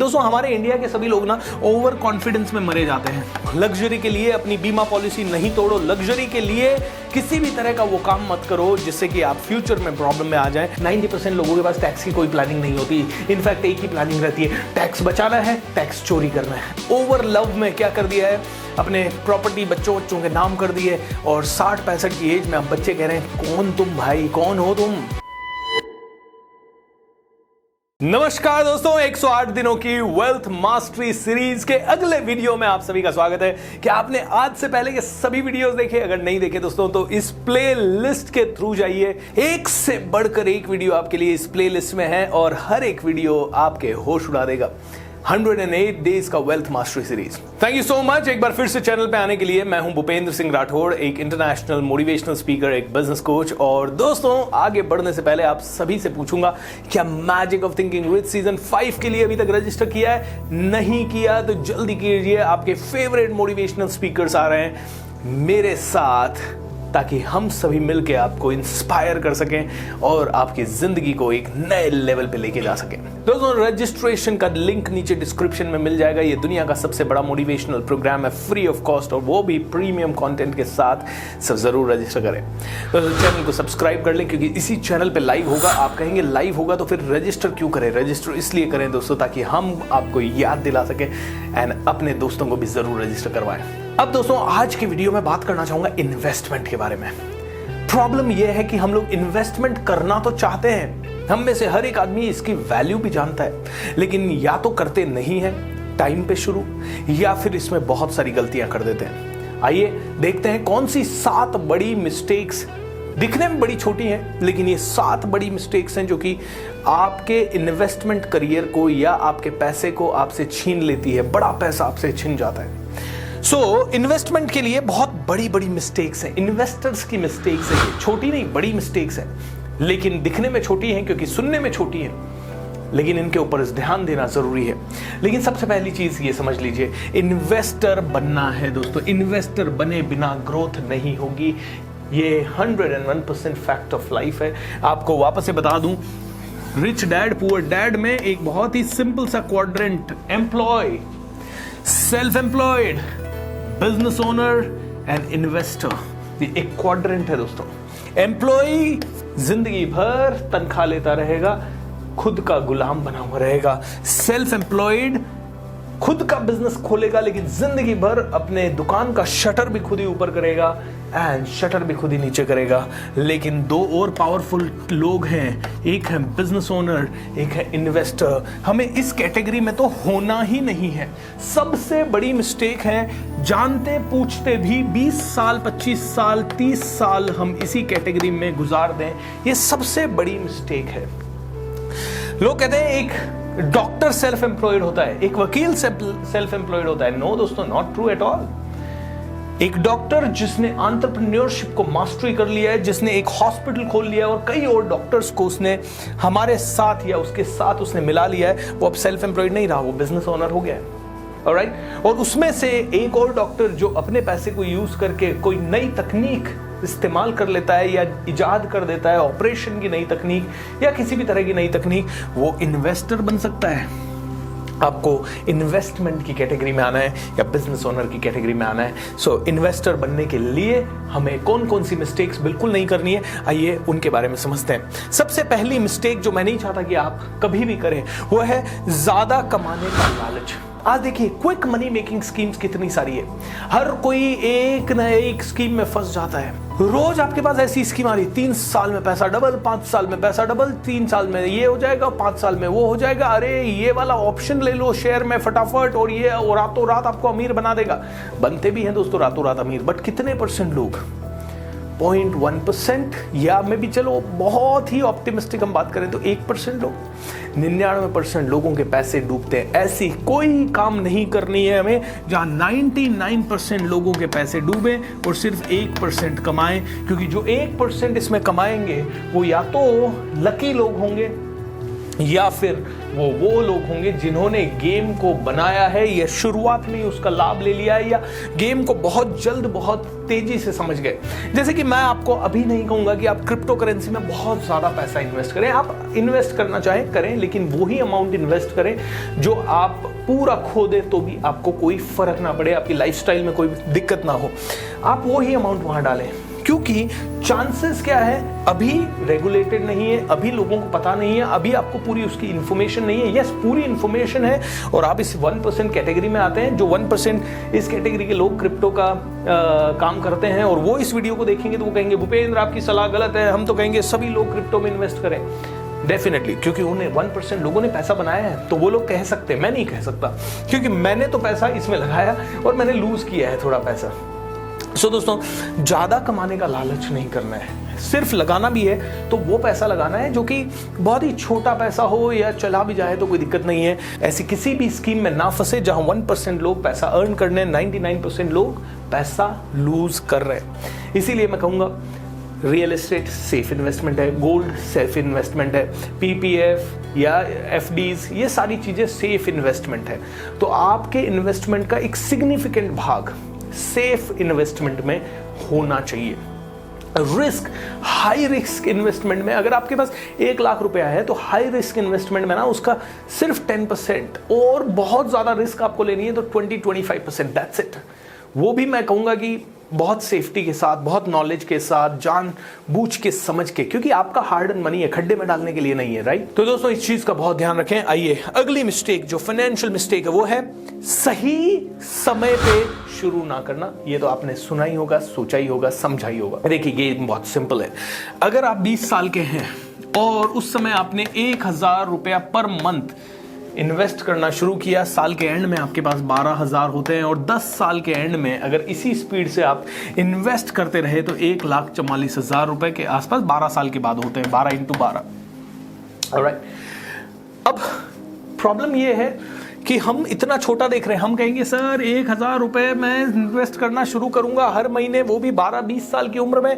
दोस्तों हमारे इंडिया के सभी लोग ना ओवर कॉन्फिडेंस में मरे जाते हैं। लग्जरी के लिए अपनी बीमा पॉलिसी नहीं तोड़ो, लग्जरी के लिए किसी भी तरह का वो काम मत करो जिससे कि आप फ्यूचर में प्रॉब्लम में आ जाए। 90% लोगों के पास टैक्स की कोई प्लानिंग नहीं होती। इनफैक्ट एक ही प्लानिंग रहती है, टैक्स बचाना है, टैक्स चोरी करना है। ओवर लव में क्या कर दिया है, अपने प्रॉपर्टी बच्चों के नाम कर दिए और 60-65 की एज में अब बच्चे कह रहे हैं कौन तुम भाई, कौन हो तुम। नमस्कार दोस्तों, 108 दिनों की वेल्थ मास्टरी सीरीज के अगले वीडियो में आप सभी का स्वागत है। कि आपने आज से पहले के सभी वीडियोस देखे? अगर नहीं देखे दोस्तों तो इस प्ले लिस्ट के थ्रू जाइए। एक से बढ़कर एक वीडियो आपके लिए इस प्ले लिस्ट में है और हर एक वीडियो आपके होश उड़ा देगा। 108 डेज का wealth mastery series. Thank you so much एक बार फिर से चैनल पे आने के लिए। मैं हूं भूपेंद्र सिंह राठौड़, एक इंटरनेशनल मोटिवेशनल स्पीकर, एक बिजनेस कोच। और दोस्तों आगे बढ़ने से पहले आप सभी से पूछूंगा, क्या magic of thinking rich season 5 के लिए अभी तक रजिस्टर किया है? नहीं किया तो जल्दी कीजिए। आपके फेवरेट मोटिवेशनल स्पीकर्स आ रहे हैं मेरे साथ ताकि हम सभी मिलकर आपको इंस्पायर कर सकें और आपकी जिंदगी को एक नए लेवल पे लेके जा सकें। दोस्तों रजिस्ट्रेशन का लिंक नीचे डिस्क्रिप्शन में मिल जाएगा। ये दुनिया का सबसे बड़ा मोटिवेशनल प्रोग्राम है, फ्री ऑफ कॉस्ट, और वो भी प्रीमियम कंटेंट के साथ। सब जरूर रजिस्टर करें। तो चैनल को सब्सक्राइब कर लें क्योंकि इसी चैनल पे लाइव होगा। आप कहेंगे लाइव होगा तो फिर रजिस्टर क्यों करें? रजिस्टर इसलिए करें दोस्तों ताकि हम आपको याद दिला सकें एंड अपने दोस्तों को भी जरूर रजिस्टर करवाएं। अब दोस्तों आज की वीडियो में बात करना चाहूंगा इन्वेस्टमेंट के बारे में। प्रॉब्लम यह है कि हम लोग इन्वेस्टमेंट करना तो चाहते हैं, हम में से हर एक आदमी इसकी वैल्यू भी जानता है, लेकिन या तो करते नहीं है टाइम पे शुरू, या फिर इसमें बहुत सारी गलतियां कर देते हैं। आइए देखते हैं कौन सी 7 बड़ी मिस्टेक्स, दिखने में बड़ी छोटी हैं लेकिन ये 7 बड़ी मिस्टेक्स हैं जो कि आपके इन्वेस्टमेंट करियर को या आपके पैसे को आपसे छीन लेती है। बड़ा पैसा आपसे छीन जाता है। इन्वेस्टमेंट के लिए बहुत बड़ी बड़ी मिस्टेक्स हैं। इन्वेस्टर्स की मिस्टेक्स है, छोटी नहीं बड़ी मिस्टेक्स है, लेकिन दिखने में छोटी हैं क्योंकि सुनने में छोटी है, लेकिन इनके ऊपर ध्यान देना जरूरी है। लेकिन सबसे पहली चीज ये समझ लीजिए, इन्वेस्टर बनना है दोस्तों। इन्वेस्टर बने बिना ग्रोथ नहीं होगी। ये 101% फैक्ट ऑफ लाइफ है। आपको वापस से बता दूं, रिच डैड पुअर डैड में एक बहुत ही सिंपल सा quadrant, employ, self employed, business owner and investor, ये एक क्वाड्रेंट है दोस्तों। एम्प्लॉय जिंदगी भर तनख्वाह लेता रहेगा, खुद का गुलाम बना हुआ रहेगा। सेल्फ एम्प्लॉयड खुद का बिजनेस खोलेगा लेकिन जिंदगी भर अपने दुकान का शटर भी खुद ही ऊपर करेगा एंड शटर भी खुद ही नीचे करेगा। लेकिन 2 और पावरफुल लोग हैं, एक है बिजनेस ओनर, एक है इन्वेस्टर। हमें इस कैटेगरी में तो होना ही नहीं है। सबसे बड़ी मिस्टेक है, जानते पूछते भी 20 साल 25 साल 30 साल हम इसी कैटेगरी में गुजार दें, ये सबसे बड़ी मिस्टेक है। लोग कहते हैं एक डॉक्टर सेल्फ एम्प्लॉयड होता है, एक वकील सेल्फ एम्प्लॉयड होता है। नो दोस्तों, नॉट ट्रू एट ऑल। एक डॉक्टर जिसने एंटरप्रेन्योरशिप को मास्टरी कर लिया है, जिसने एक हॉस्पिटल खोल लिया है और कई और डॉक्टर्स को उसने हमारे साथ या उसके साथ उसने मिला लिया है, वो अब सेल्फ एम्प्लॉयड नहीं रहा, वो बिजनेस ओनर हो गया है। ऑलराइट। और उसमें से एक और डॉक्टर जो अपने पैसे को यूज करके कोई नई तकनीक इस्तेमाल कर लेता है या इजाद कर देता है, ऑपरेशन की नई तकनीक या किसी भी तरह की नई तकनीक, वो इन्वेस्टर बन सकता है। आपको इन्वेस्टमेंट की कैटेगरी में आना है या बिजनेस ओनर की कैटेगरी में आना है। सो इन्वेस्टर बनने के लिए हमें कौन कौन सी मिस्टेक्स बिल्कुल नहीं करनी है, आइए उनके बारे में समझते हैं। सबसे पहली मिस्टेक जो मैं नहीं चाहता कि आप कभी भी करें, वो है ज्यादा कमाने का लालच। आज देखिए क्विक मनी मेकिंग स्कीम्स कितनी सारी है, हर कोई एक न एक स्कीम में फंस जाता है। रोज आपके पास ऐसी स्कीम आ रही, 3 साल में पैसा डबल, 5 साल में पैसा डबल, 3 साल में ये हो जाएगा, 5 साल में वो हो जाएगा। अरे ये वाला ऑप्शन ले लो शेयर में फटाफट और ये रातों रात आपको अमीर बना देगा। बनते भी हैं दोस्तों रातों रात अमीर, बट कितने परसेंट लोग? 0.1%, या में भी चलो बहुत ही ऑप्टिमिस्टिक हम बात करें तो 1% लोग। 99% लोगों के पैसे डूबते हैं। ऐसी कोई काम नहीं करनी है हमें जहां 99% लोगों के पैसे डूबे और सिर्फ 1% कमाएं, क्योंकि जो 1% इसमें कमाएंगे वो या तो लकी लोग होंगे या फिर वो लोग होंगे जिन्होंने गेम को बनाया है या शुरुआत में ही उसका लाभ ले लिया है या गेम को बहुत जल्द बहुत तेजी से समझ गए। जैसे कि मैं आपको अभी नहीं कहूंगा कि आप क्रिप्टो करेंसी में बहुत ज्यादा पैसा इन्वेस्ट करें, आप इन्वेस्ट करना चाहें करें, लेकिन वही अमाउंट इन्वेस्ट करें जो आप पूरा खो दे तो भी आपको कोई फर्क ना पड़े, आपकी लाइफस्टाइल में कोई दिक्कत ना हो, आप वही अमाउंट वहां डालें। क्योंकि चांसेस क्या है, अभी रेगुलेटेड नहीं है, अभी लोगों को पता नहीं है, अभी आपको पूरी उसकी इंफॉर्मेशन नहीं है। यस, पूरी इंफॉर्मेशन है और आप इस 1% कैटेगरी में आते हैं। जो 1% इस कैटेगरी के लोग क्रिप्टो का काम करते हैं और वो इस वीडियो को देखेंगे तो वो कहेंगे भूपेंद्र आपकी सलाह गलत है, हम तो कहेंगे सभी लोग क्रिप्टो में इन्वेस्ट करें। डेफिनेटली, क्योंकि उन्हें 1% लोगों ने पैसा बनाया है तो वो लोग कह सकते हैं, मैं नहीं कह सकता, क्योंकि मैंने तो पैसा इसमें लगाया और मैंने लूज किया है थोड़ा पैसा। सो दोस्तों, ज्यादा कमाने का लालच नहीं करना है, सिर्फ लगाना भी है तो वो पैसा लगाना है जो कि बहुत ही छोटा पैसा हो या चला भी जाए तो कोई दिक्कत नहीं है। ऐसी किसी भी स्कीम में ना फंसे जहां 1% लोग पैसा अर्न करने, 99% लोग पैसा लूज कर रहे हैं। इसीलिए मैं कहूंगा रियल एस्टेट सेफ इन्वेस्टमेंट है, गोल्ड सेफ इन्वेस्टमेंट है, पीपीएफ या एफडीज, ये सारी चीजें सेफ इन्वेस्टमेंट है। तो आपके इन्वेस्टमेंट का एक सिग्निफिकेंट भाग सेफ इन्वेस्टमेंट में होना चाहिए। रिस्क, हाई रिस्क इन्वेस्टमेंट में अगर आपके पास 1 लाख रुपया है तो हाई रिस्क इन्वेस्टमेंट में ना उसका सिर्फ 10%, और बहुत ज्यादा रिस्क आपको लेनी है तो 20-25%, दैट्स इट। वो भी मैं कहूंगा कि बहुत सेफ्टी के साथ, बहुत नॉलेज के साथ, जान बूझ के समझ के, क्योंकि आपका हार्ड एंड मनी है, खड्डे में डालने के लिए नहीं है, राइट। तो दोस्तों इस चीज का बहुत ध्यान रखें। आइए अगली मिस्टेक जो फाइनेंशियल मिस्टेक है वो है सही समय पे शुरू ना करना। ये तो आपने सुना ही होगा, सोचा ही होगा, समझा ही होगा। देखिए ये बहुत सिंपल है। अगर आप 20 साल के हैं और उस समय आपने 1000 रुपया पर मंथ इन्वेस्ट करना शुरू किया, साल के एंड में आपके पास 12,000 होते हैं, और 10 साल के एंड में अगर इसी स्पीड से आप इन्वेस्ट करते रहे तो 1,44,000 रुपए के आसपास 12 साल के बाद होते हैं, 12 × 12। ऑलराइट, अब प्रॉब्लम ये है कि हम इतना छोटा देख रहे हैं। हम कहेंगे सर 1,000 रुपए मैं इन्वेस्ट करना शुरू करूंगा हर महीने, वो भी 12-20 साल की उम्र में,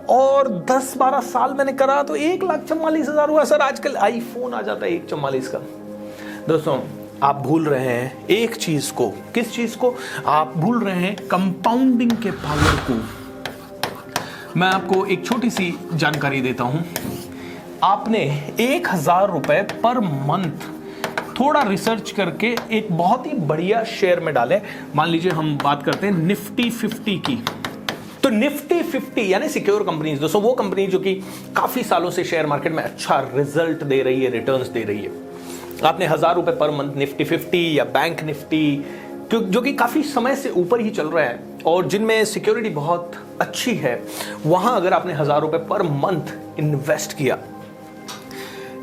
और 10-12 साल मैंने करा तो 1,44,000 हुआ। सर आजकल आईफोन आ जाता है 1,44 का। दोस्तों आप भूल रहे हैं एक चीज को। किस चीज को आप भूल रहे हैं? कंपाउंडिंग के पावर को। मैं आपको एक छोटी सी जानकारी देता हूं। आपने 1,000 रुपए पर मंथ थोड़ा रिसर्च करके एक बहुत ही बढ़िया शेयर में डालें। मान लीजिए हम बात करते हैं निफ्टी 50 की, तो निफ्टी 50 यानी सिक्योर कंपनीज दोस्तों, वो कंपनी जो कि काफी सालों से शेयर मार्केट में अच्छा रिजल्ट दे रही है, रिटर्न्स दे रही है। आपने 1,000 रुपए पर मंथ निफ्टी 50 या बैंक निफ्टी जो कि काफी समय से ऊपर ही चल रहा है और जिनमें सिक्योरिटी बहुत अच्छी है, वहां अगर आपने 1,000 रुपए पर मंथ इन्वेस्ट किया,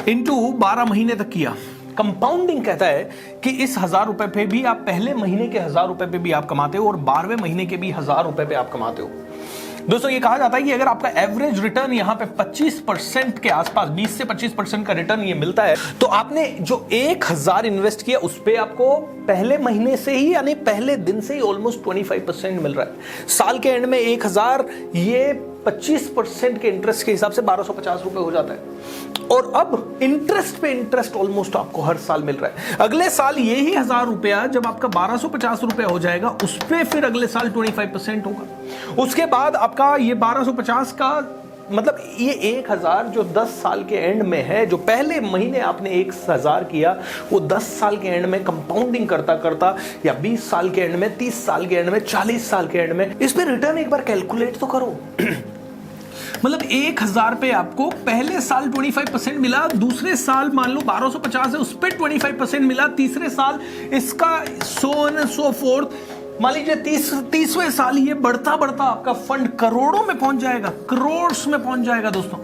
इनटू 12 महीने तक किया, कंपाउंडिंग कहता है कि इस 1,000 रुपए पे भी आप पहले महीने के 1,000 रुपए पे भी आप कमाते हो और 12वें महीने के भी 1,000 रुपए पे आप कमाते हो। दोस्तों ये कहा जाता है कि अगर आपका एवरेज रिटर्न यहां पे 25% के आसपास, 20 से 25% का रिटर्न ये मिलता है, तो आपने जो 1,000 इन्वेस्ट किया उस पे आपको पहले महीने से ही यानी पहले दिन से ही ऑलमोस्ट 25% मिल रहा है। साल के एंड में 1,000 ये 25% के इंटरेस्ट के हिसाब से 1,250 रुपए हो जाता है, और अब इंटरेस्ट पे इंटरेस्ट ऑलमोस्ट आपको हर साल मिल रहा है। अगले साल यही 1,000 रुपया जब आपका 1,250 रुपया हो जाएगा, उस पे फिर अगले साल 25% होगा। उसके बाद आपका ये 1,250 का मतलब ये 1,000 जो 10 साल के एंड में है, जो पहले महीने आपने 1,000 किया, वो 10 साल के एंड में कंपाउंडिंग करता करता या 20 साल के एंड में, 30 साल के एंड में, 40 साल के एंड में, इस पे रिटर्न एक बार कैलकुलेट तो करो। मतलब 1,000 पे आपको पहले साल 25% मिला, दूसरे साल मान लो 1,250 है उस पे 25% मिला, तीसरे साल इसका so on and so forth, मान लीजिए 30वें साल ये बढ़ता बढ़ता आपका फंड करोड़ों में पहुंच जाएगा, करोड़ में पहुंच जाएगा दोस्तों।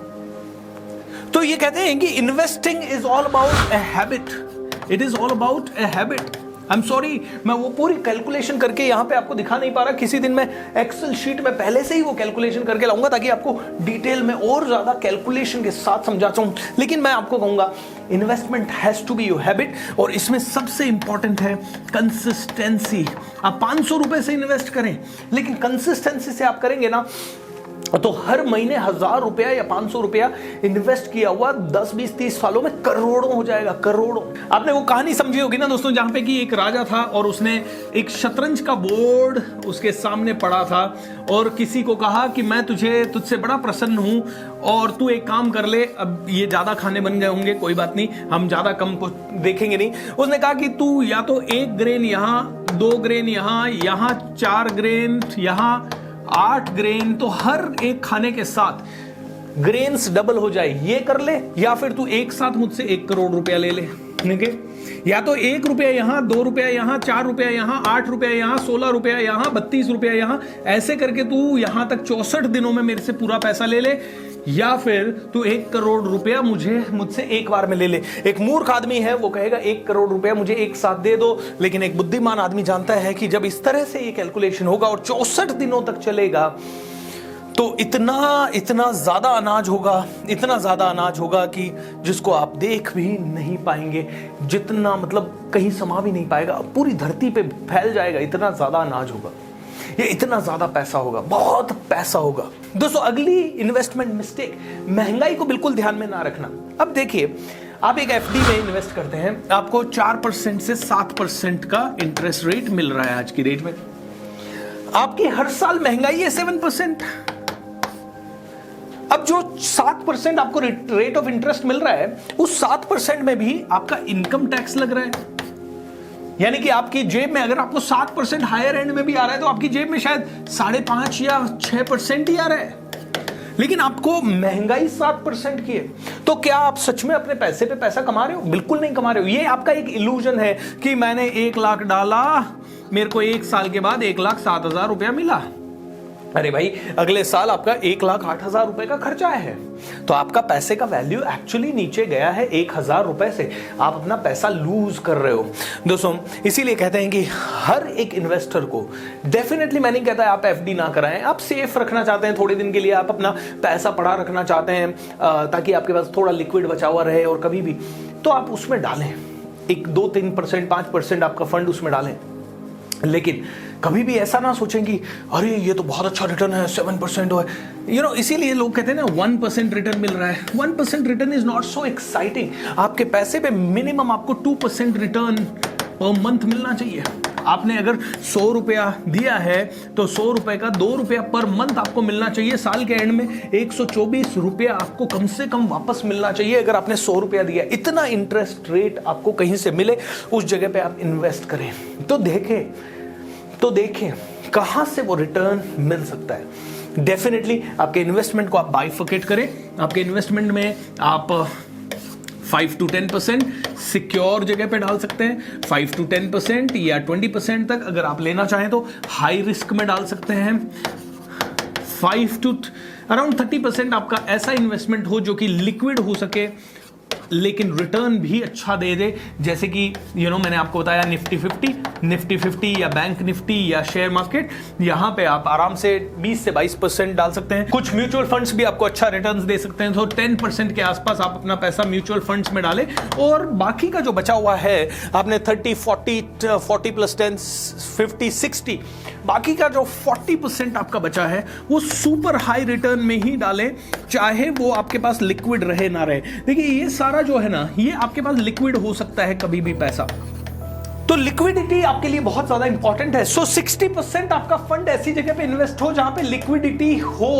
तो ये कहते हैं कि investing is all about a habit, it is all about a habit. I am sorry, मैं वो पूरी कैलकुलेशन करके यहां पे आपको दिखा नहीं पा रहा। किसी दिन मैं एक्सेल शीट में पहले से ही वो कैलकुलेशन करके लाऊंगा ताकि आपको डिटेल में और ज्यादा कैलकुलेशन के साथ समझाता हूं। लेकिन मैं आपको कहूंगा investment has to be your habit, और इसमें सबसे इंपॉर्टेंट है कंसिस्टेंसी। आप 500 रुपए से इन्वेस्ट करें, लेकिन कंसिस्टेंसी से आप करेंगे ना तो हर महीने 1000 रुपया या 500 रुपया इन्वेस्ट किया हुआ 10, 20, 30 सालों में करोड़ों हो जाएगा, करोड़ों। आपने वो कहानी समझी होगी ना दोस्तों, जहां पे कि एक राजा था और उसने एक शतरंज का बोर्ड उसके सामने पड़ा था और किसी को कहा कि मैं तुझसे बड़ा प्रसन्न हूं और तू एक काम कर ले। अब ये ज्यादा खाने बन गए होंगे, कोई बात नहीं, हम ज्यादा कम को देखेंगे नहीं। उसने कहा कि तू या तो 1 ग्रेन यहां, 2 ग्रेन यहां 4 ग्रेन यहां, 8 ग्रेन, तो हर एक खाने के साथ ग्रेन्स डबल हो जाए, ये कर ले, या फिर तू एक साथ मुझसे 1 करोड़ रुपया ले ले। ठीक है, या तो 1 रुपया यहां, 2 रुपया यहां, 4 रुपया यहां, 8 रुपया यहां, 16 रुपया यहां, 32 रुपया यहां, ऐसे करके तू यहां तक 64 दिनों में मेरे से पूरा पैसा ले ले, या फिर तू 1 करोड़ रुपया मुझसे एक बार में ले ले। एक मूर्ख आदमी है वो कहेगा 1 करोड़ रुपया मुझे एक साथ दे दो, लेकिन एक बुद्धिमान आदमी जानता है कि जब इस तरह से ये कैलकुलेशन होगा और 64 दिनों तक चलेगा तो इतना ज्यादा अनाज होगा, इतना ज्यादा अनाज होगा कि जिसको आप देख भी नहीं पाएंगे, जितना मतलब कहीं समा भी नहीं पाएगा, पूरी धरती पे फैल जाएगा, इतना ज्यादा अनाज होगा, ये इतना ज्यादा पैसा होगा, बहुत पैसा होगा। दोस्तों अगली इन्वेस्टमेंट मिस्टेक, महंगाई को बिल्कुल ध्यान में ना रखना। अब देखिए, आप एक एफडी में इन्वेस्ट करते हैं, आपको 4% से 7% का इंटरेस्ट रेट मिल रहा है आज की रेट में। आपकी हर साल महंगाई है 7%। अब जो 7% आपको रेट ऑफ इंटरेस्ट मिल रहा है, उस 7% में भी आपका इनकम टैक्स लग रहा है। यानी कि आपकी जेब में अगर आपको 7% हायर एंड में भी आ रहा है तो आपकी जेब में शायद 5.5 या 6% ही आ रहा है, लेकिन आपको महंगाई 7% की है। तो क्या आप सच में अपने पैसे पे पैसा कमा रहे हो? बिल्कुल नहीं कमा रहे हो। ये आपका एक इल्यूजन है कि मैंने 1 लाख डाला, मेरे को 1 साल के बाद 1,07,000 रुपया मिला। अरे भाई, अगले साल आपका 1,08,000 रुपए का खर्चा है, तो आपका पैसे का वैल्यू एक्चुअली नीचे गया है 1,000 रुपए से। आप अपना पैसा लूज कर रहे हो दोस्तों। इसीलिए कहते हैं कि हर एक इन्वेस्टर को डेफिनेटली, मैं नहीं कहता आप एफडी ना कराएं, आप सेफ रखना चाहते हैं थोड़े दिन के लिए, आप अपना पैसा पड़ा रखना चाहते हैं ताकि आपके पास थोड़ा लिक्विड बचा हुआ रहे और कभी भी, तो आप उसमें डालें 1, 2, 3%, 5% आपका फंड उसमें डालें। लेकिन कभी भी ऐसा ना सोचें कि अरे ये तो बहुत अच्छा रिटर्न है, 7% हो है, इसीलिए लोग कहते हैं ना 1% रिटर्न मिल रहा है। 1% return is not so exciting. आपके पैसे पे मिनिमम आपको 2% रिटर्न पर मंथ मिलना चाहिए। आपने अगर 100 रुपया दिया है तो 100 रुपए का 2 रुपया पर मंथ आपको मिलना चाहिए। साल के एंड में 124 रुपया आपको कम से कम वापस मिलना चाहिए अगर आपने 100 रुपया दिया। इतना इंटरेस्ट रेट आपको कहीं से मिले, उस जगह पे आप इन्वेस्ट करें। तो देखें कहां से वो रिटर्न मिल सकता है। डेफिनेटली आपके इन्वेस्टमेंट को आप बाइफर्केट करें। आपके इन्वेस्टमेंट में आप 5 to 10% सिक्योर जगह पे डाल सकते हैं, 5 to 10% या 20% तक अगर आप लेना चाहें तो हाई रिस्क में डाल सकते हैं। 5 to अराउंड 30% आपका ऐसा इन्वेस्टमेंट हो जो कि लिक्विड हो सके लेकिन रिटर्न भी अच्छा दे दे, जैसे कि मैंने आपको बताया निफ्टी 50 या बैंक निफ्टी या शेयर मार्केट, यहां पे आप आराम से 20 से 22% डाल सकते हैं। कुछ म्यूचुअल फंड्स भी आपको अच्छा रिटर्न दे सकते हैं, तो 10% के आसपास आप अपना पैसा म्यूचुअल फंड्स में डालें और बाकी का जो बचा हुआ है आपने 30, 40 प्लस 10, 50, 60, बाकी का जो 40% आपका बचा है वो सुपर हाई रिटर्न में ही डालें, चाहे वो आपके पास लिक्विड रहे ना रहे। देखिए ये सारा जो है ना, ये आपके पास लिक्विड हो सकता है कभी भी पैसा, तो लिक्विडिटी आपके लिए बहुत ज्यादा इंपॉर्टेंट है। सो 60% आपका फंड ऐसी जगह पे इन्वेस्ट हो जहां पे लिक्विडिटी हो,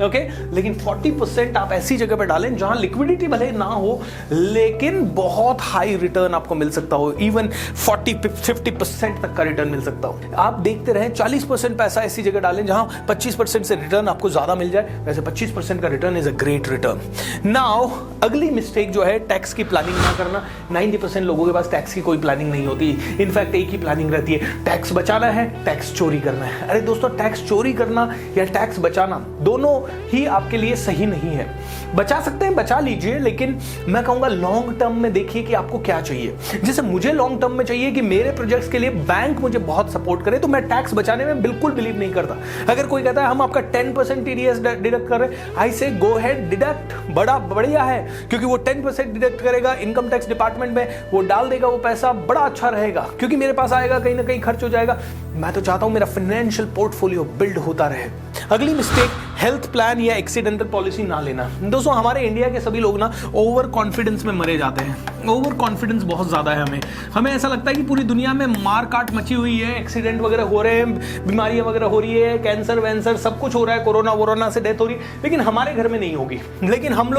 ओके, लेकिन 40% आप ऐसी जगह पे डालें जहां लिक्विडिटी भले ना हो लेकिन बहुत हाई रिटर्न आपको मिल सकता हो, इवन 40-50% तक का रिटर्न मिल सकता हो। आप देखते रहें 40% पैसा ऐसी जगह डालें जहां 25% से रिटर्न आपको ज्यादा मिल जाए। वैसे 25% का return is a great return. Now अगली मिस्टेक जो है, टैक्स की प्लानिंग ना करना। 90% लोगों के पास टैक्स की कोई प्लानिंग नहीं होती। इनफैक्ट एक ही प्लानिंग रहती है, टैक्स बचाना है, टैक्स चोरी करना है। अरे दोस्तों, टैक्स चोरी करना या टैक्स बचाना दोनों ही आपके लिए सही नहीं है। बचा सकते हैं, बचा लीजिए, लेकिन मैं कहूंगा लॉन्ग टर्म में देखिए कि आपको क्या चाहिए। जैसे मुझे लॉन्ग टर्म में चाहिए कि मेरे प्रोजेक्ट्स के लिए बैंक मुझे बहुत सपोर्ट करे, तो मैं टैक्स बचाने में बिल्कुल बिलीव नहीं करता। अगर कोई कहता है हम आपका 10% टीडीएस डिडक्ट कर रहे हैं, आई से गो हेड, डिडक्ट, बड़ा बढ़िया है, क्योंकि वो 10% डिडक्ट करेगा इनकम टैक्स डिपार्टमेंट में, वो डाल देगा वो पैसा, बड़ा अच्छा रहेगा क्योंकि मेरे पास आएगा, कहीं ना कहीं खर्च हो जाएगा। मैं तो चाहता हूं मेरा फाइनेंशियल पोर्टफोलियो बिल्ड होता रहे। अगली मिस्टेक, हेल्थ प्लान या एक्सीडेंटल पॉलिसी ना लेना। दोस्तों हमारे इंडिया के सभी लोग ना ओवर कॉन्फिडेंस में मरे जाते हैं। ओवर कॉन्फिडेंस बहुत ज़्यादा है हमें ऐसा लगता है कि पूरी दुनिया में मार काट मची हुई है, एक्सीडेंट वगैरह हो रहे हैं, बीमारियां वगैरह हो रही है, कैंसर वैंसर सब कुछ हो रहा है, कोरोना से डेथ हो रही है, लेकिन हमारे घर में नहीं होगी। लेकिन हम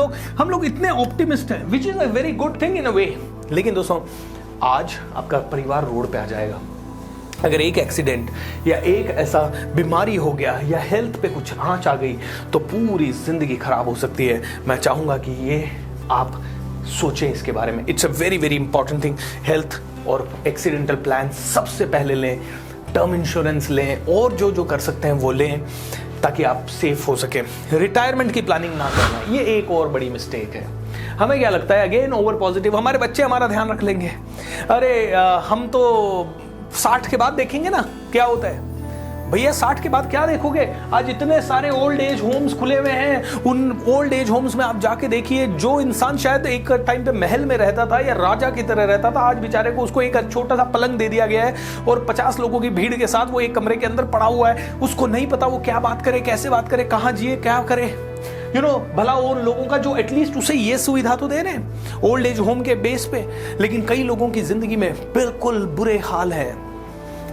लोग इतने ऑप्टिमिस्ट हैं, which is a very good thing in a way. लेकिन दोस्तों आज आपका परिवार रोड पे आ जाएगा अगर एक एक्सीडेंट या एक ऐसा बीमारी हो गया या हेल्थ पे कुछ आंच आ गई तो पूरी जिंदगी खराब हो सकती है। मैं चाहूंगा कि ये आप सोचें इसके बारे में। It's a very very important thing. Health और एक्सीडेंटल प्लान सबसे पहले लें, टर्म इंश्योरेंस लें और जो कर सकते हैं वो लें ताकि आप सेफ हो सके। रिटायरमेंट की प्लानिंग ना करना, ये एक और बड़ी मिस्टेक है। हमें क्या लगता है, अगेन ओवर पॉजिटिव, हमारे बच्चे हमारा ध्यान रख लेंगे, अरे हम तो 60 के बाद देखेंगे ना क्या होता है। भैया 60 के बाद क्या देखोगे? आज इतने सारे ओल्ड एज होम्स खुले हुए हैं। उन ओल्ड एज होम्स में आप जाके देखिए, जो इंसान शायद एक टाइम पे महल में रहता था या राजा की तरह रहता था, आज बेचारे को उसको एक छोटा सा पलंग दे दिया गया है और 50 लोगों की भीड़ के साथ वो एक कमरे के अंदर पड़ा हुआ है। उसको नहीं पता वो क्या बात करे, कैसे बात करे, कहाँ जिए, क्या करे। भला उन लोगों का जो एटलीस्ट उसे ये सुविधा तो दे रहे हैं ओल्ड एज होम के बेस पे। लेकिन कई लोगों की जिंदगी में बिल्कुल बुरे हाल है।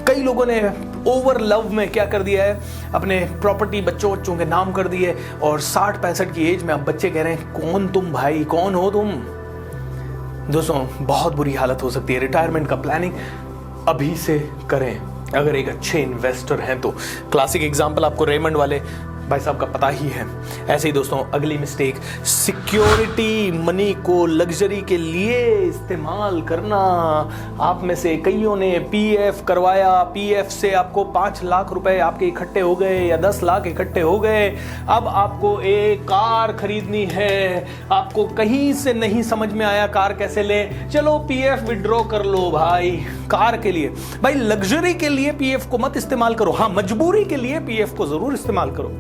कई लोगों ने ओवर लव में क्या कर दिया है, अपने प्रॉपर्टी बच्चों के नाम कर दिए और 60-65 की एज में अब बच्चे कह रहे हैं कौन तुम भाई, कौन हो तुम। दोस्तों बहुत बुरी हालत हो सकती है। रिटायरमेंट का प्लानिंग अभी से करें अगर एक अच्छे इन्वेस्टर हैं तो। क्लासिक एग्जांपल आपको रेमंड वाले भाई साहब का पता ही है। ऐसे ही दोस्तों अगली मिस्टेक, सिक्योरिटी मनी को लग्जरी के लिए इस्तेमाल करना। आप में से कईयों ने पीएफ करवाया, पीएफ से आपको 5 लाख रुपए आपके इकट्ठे हो गए या 10 लाख इकट्ठे हो गए। अब आपको एक कार खरीदनी है, आपको कहीं से नहीं समझ में आया कार कैसे लें, चलो पीएफ विड्रॉ कर लो भाई कार के लिए। भाई लग्जरी के लिए पीएफ को मत इस्तेमाल करो, हाँ मजबूरी के लिए पीएफ को जरूर इस्तेमाल करो,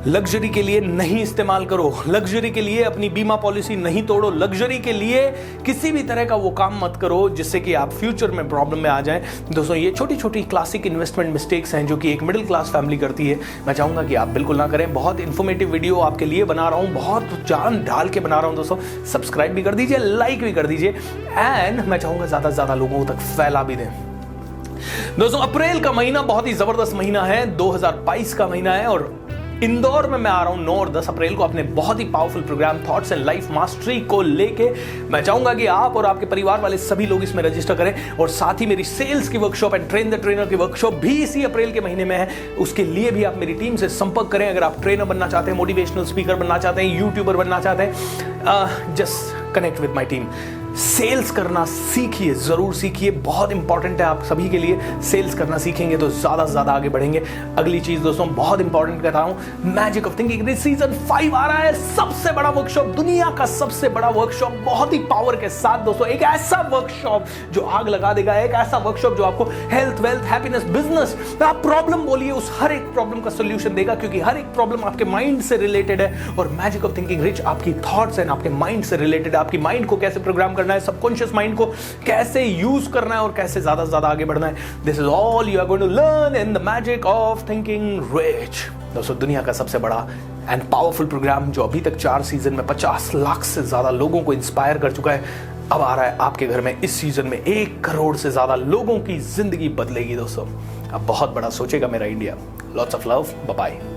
लग्जरी के लिए नहीं इस्तेमाल करो। लग्जरी के लिए अपनी बीमा पॉलिसी नहीं तोड़ो। लग्जरी के लिए किसी भी तरह का वो काम मत करो जिससे कि आप फ्यूचर में प्रॉब्लम में आ जाएं। दोस्तों ये छोटी छोटी क्लासिक इन्वेस्टमेंट मिस्टेक्स हैं जो कि एक मिडिल क्लास फैमिली करती है। मैं चाहूंगा कि आप बिल्कुल ना करें। बहुत इन्फॉर्मेटिव वीडियो आपके लिए बना रहा हूं, बहुत जान ढाल के बना रहा हूं। दोस्तों सब्सक्राइब भी कर दीजिए, लाइक भी कर दीजिए एंड मैं चाहूंगा ज्यादा से ज्यादा लोगों तक फैला भी दें। दोस्तों अप्रैल का महीना बहुत ही जबरदस्त महीना है, 2022 का महीना है और इंदौर में मैं आ रहा हूं 9 और 10 अप्रैल को अपने बहुत ही powerful program thoughts and life mastery को लेके। मैं चाहूंगा कि आप और आपके परिवार वाले सभी लोग इसमें रजिस्टर करें और साथ ही मेरी सेल्स की workshop and train the trainer की वर्कशॉप भी इसी अप्रैल के महीने में है। उसके लिए भी आप मेरी टीम से संपर्क करें। अगर आप ट्रेनर बनना चाहते हैं, मोटिवेशनल स्पीकर बनना चाहते हैं, यूट्यूबर बनना चाहते हैं, just connect with my team. Sales करना सीखिए, जरूर सीखिए, बहुत इंपॉर्टेंट है आप सभी के लिए। सेल्स करना सीखेंगे तो ज्यादा से ज्यादा आगे बढ़ेंगे। अगली चीज दोस्तों बहुत इंपॉर्टेंट कहता हूं, मैजिक ऑफ थिंकिंग सीजन 5 आ रहा है। सबसे बड़ा वर्कशॉप, दुनिया का सबसे बड़ा वर्कशॉप, बहुत ही पावर के साथ दोस्तों। एक ऐसा वर्कशॉप जो आग लगा देगा, एक ऐसा वर्कशॉप जो आपको हेल्थ, वेल्थ, हैप्पीनेस, बिजनेस, आप प्रॉब्लम बोलिए, उस हर एक प्रॉब्लम का सोल्यूशन देगा क्योंकि हर एक प्रॉब्लम आपके माइंड से रिलेटेड है। और मैजिक ऑफ थिंकिंग रिच आपकी थॉट्स एंड आपके माइंड से रिलेटेड है। आपकी माइंड को कैसे प्रोग्राम करना है, सबकॉन्शियस माइंड को कैसे यूज करना है और कैसे ज्यादा से ज्यादा आगे बढ़ना है। This is all you are going to learn in the magic of thinking rich. दोस्तों दुनिया का सबसे बड़ा एंड पावरफुल प्रोग्राम जो अभी तक 4 सीजन में 50 लाख से ज्यादा लोगों को इंस्पायर कर चुका है, अब आ रहा है आपके घर में। इस सीजन में 1 करोड़ से ज्यादा लोगों की जिंदगी बदलेगी दोस्तों। अब बहुत बड़ा सोचेगा मेरा India. Lots of love, bye bye.